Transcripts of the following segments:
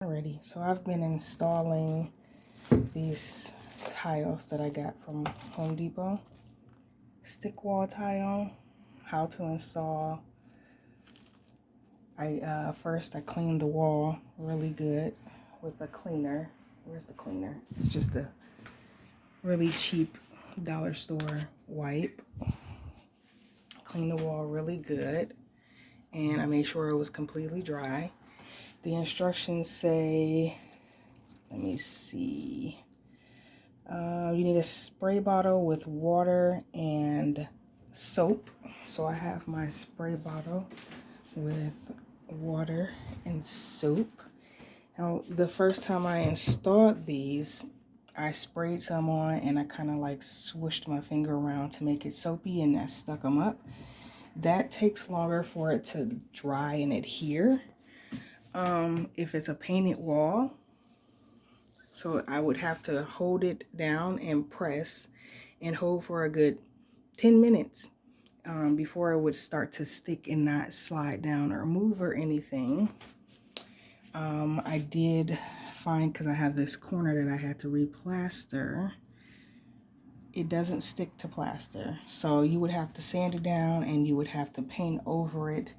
Alrighty, so I've been installing these tiles that I got from Home Depot. STIK Wall-Tile, how to install. First I cleaned the wall really good with a cleaner. Where's the cleaner? It's just a really cheap dollar store wipe. Cleaned the wall really good, and I made sure it was completely dry. The instructions say, let me see, you need a spray bottle with water and soap. So I have my spray bottle with water and soap. Now, the first time I installed these, I sprayed some on and I kind of like swished my finger around to make it soapy, and I stuck them up. That takes longer for it to dry and adhere. If it's a painted wall, so I would have to hold it down and press and hold for a good 10 minutes before it would start to stick and not slide down or move or anything. I did find, because I have this corner that I had to replaster, it doesn't stick to plaster. So you would have to sand it down and you would have to paint over it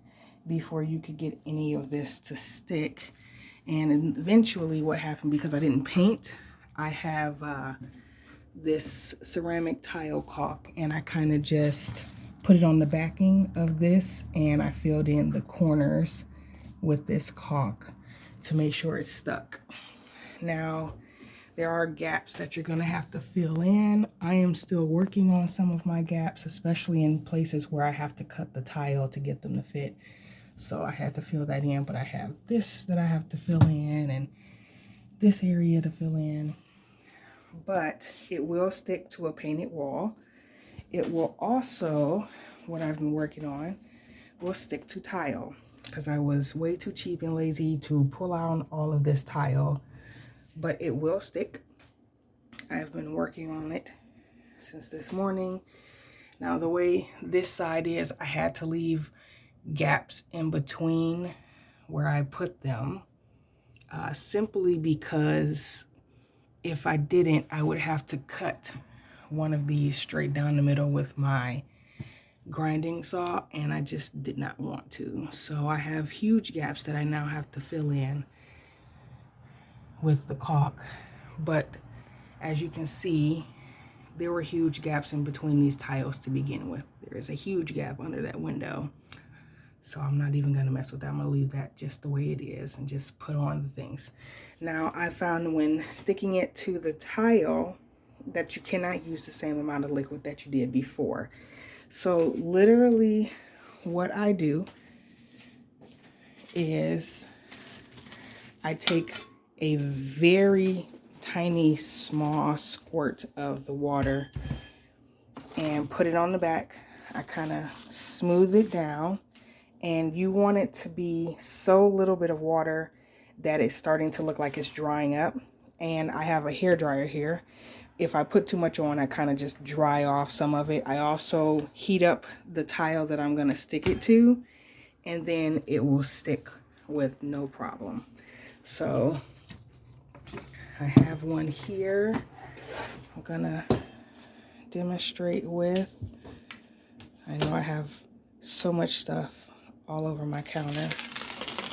before you could get any of this to stick. And eventually what happened, because I didn't paint, I have this ceramic tile caulk, and I kind of just put it on the backing of this, and I filled in the corners with this caulk to make sure it's stuck. Now, there are gaps that you're gonna have to fill in. I am still working on some of my gaps, especially in places where I have to cut the tile to get them to fit. So I had to fill that in, but I have this that I have to fill in and this area to fill in. But it will stick to a painted wall. It will also, what I've been working on, will stick to tile, because I was way too cheap and lazy to pull out all of this tile, but it will stick. I've been working on it since this morning. Now the way this side is, I had to leave gaps in between where I put them, simply because if I didn't, I would have to cut one of these straight down the middle with my grinding saw, and I just did not want to. So I have huge gaps that I now have to fill in with the caulk. But as you can see, there were huge gaps in between these tiles to begin with. There is a huge gap under that window. So I'm not even gonna mess with that. I'm gonna leave that just the way it is and just put on the things. Now, I found when sticking it to the tile that you cannot use the same amount of liquid that you did before. So literally what I do is I take a very tiny small squirt of the water and put it on the back. I kind of smooth it down, and you want it to be so little bit of water that it's starting to look like it's drying up. And I have a hair dryer here. If I put too much on, I kind of just dry off some of it. I also heat up the tile that I'm gonna stick it to, and then it will stick with no problem. So I have one here I'm gonna demonstrate with. I know I have so much stuff all over my counter.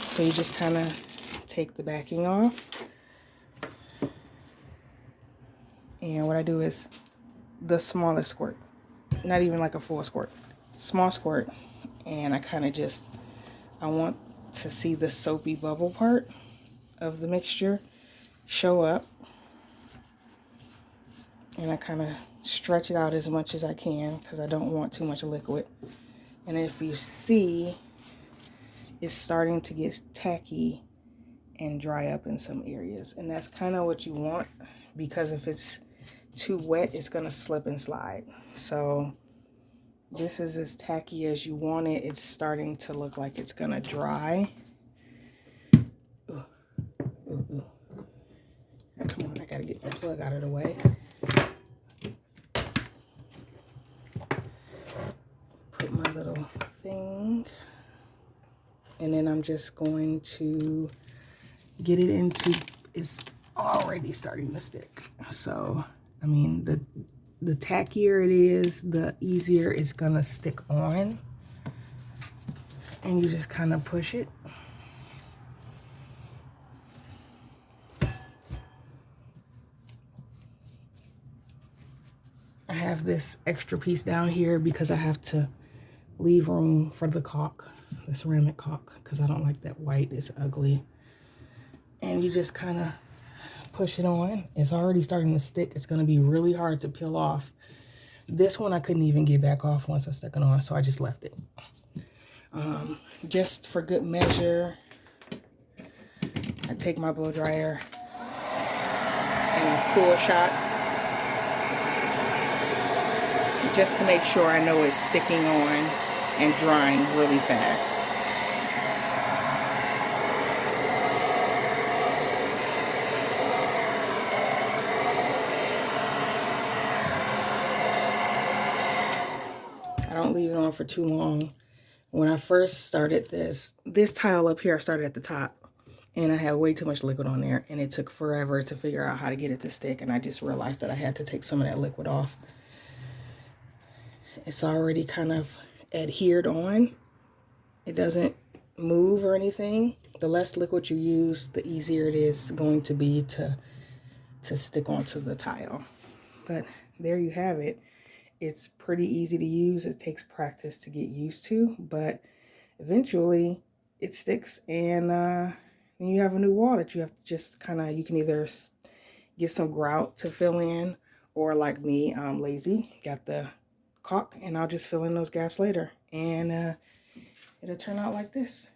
So you just kind of take the backing off. And what I do is the smallest squirt, not even like a full squirt, small squirt. And I kind of just, I want to see the soapy bubble part of the mixture show up. And I kind of stretch it out as much as I can because I don't want too much liquid. And if you see, it's starting to get tacky and dry up in some areas. And that's kind of what you want, because if it's too wet, it's going to slip and slide. So this is as tacky as you want it. It's starting to look like it's going to dry. Ooh, ooh, ooh. Come on, I got to get the plug out of the way. Put my little thing. And then I'm just going to get it into, it's already starting to stick. So, I mean, the tackier it is, the easier it's gonna stick on. And you just kind of push it. I have this extra piece down here because I have to leave room for the caulk, the ceramic caulk, because I don't like that white, it's ugly. And you just kind of push it on. It's already starting to stick. It's going to be really hard to peel off. This one I couldn't even get back off once I stuck it on, so I just left it. Just for good measure, I take my blow dryer and a cool shot just to make sure I know it's sticking on and drying really fast. I don't leave it on for too long. When I first started this tile up here, I started at the top and I had way too much liquid on there and it took forever to figure out how to get it to stick, and I just realized that I had to take some of that liquid off. It's already kind of adhered on. It doesn't move or anything. The less liquid you use, the easier it is going to be to stick onto the tile. But there you have it. It's pretty easy to use. It takes practice to get used to, but eventually it sticks, and then you have a new wall that you have to just kind of, you can either get some grout to fill in, or like me, I'm lazy, got the caulk, and I'll just fill in those gaps later, and it'll turn out like this.